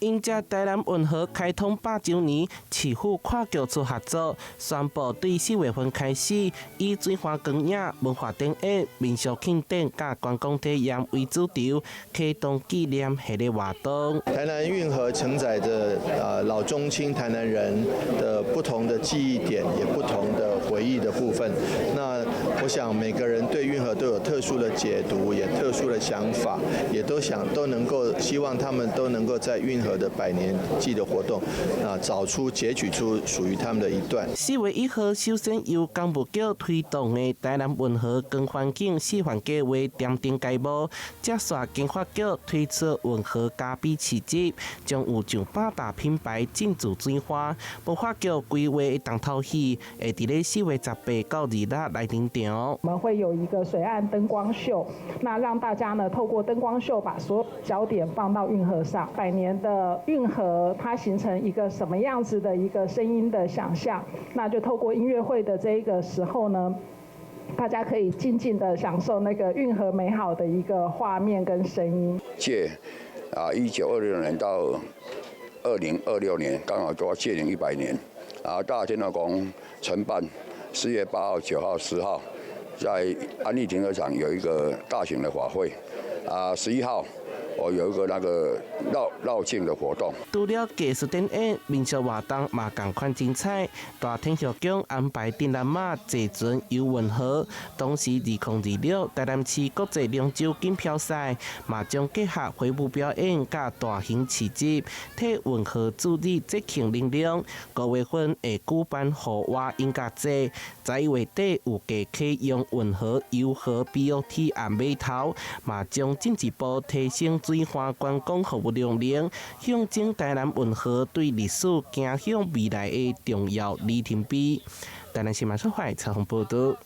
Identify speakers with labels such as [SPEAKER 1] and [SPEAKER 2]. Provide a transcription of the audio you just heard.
[SPEAKER 1] 迎接台南運河開通100週年，市府跨局處合作，宣布對4月份開始，以水花光影、文化展演、民俗慶典、甲觀光體驗為主題，啟動紀念系列活動。
[SPEAKER 2] 台南運河承載着老中青台南人的不同的記憶點，也不同的回憶的部分。那我想每個人對運河都有特殊的解讀，也特殊的想法，也都能夠希望他們都能夠在運河的100年祭的活動，截取出屬於他們的一段。
[SPEAKER 1] 4月1號，首先由工務局推動的台南運河光環境示範計劃點燈開幕，接續經發局推出運河咖啡市集，將有上100大品牌進駐水花。文化局規劃的重頭戲會在4月18到2日來登場。
[SPEAKER 3] 我們會有一個水岸燈光秀，那讓大家呢透過燈光秀把所有焦點放到運河上。100年的運河它形成一個什麼樣子的一個聲音的想象，那就透過音樂會的這一個時候呢，大家可以靜靜的享受那個運河美好的一個畫面跟聲音。
[SPEAKER 4] 借1926年到2026年，剛好都要屆齡100年。大天後宮承辦4月8號、9號、10號，在安利停車場有一個大型的法會。11號。我有一個那個繞境的活動。
[SPEAKER 1] 除了藝術展演、民俗活動嘛同款精彩。大天後宮安排展覽馬坐船遊運河，同時2026台南市國際龍舟錦標賽嘛將結合花舞表演甲大型市集，替運河助力節慶能量。5月份會舉辦戶外音樂節，11月底有加啟用運河遊河 BOT 案碼頭，嘛將進一步提升水花觀光服務量能，象徵台南運河對歷史走向未來的重要里程碑。台南新聞出版蔡宏報道。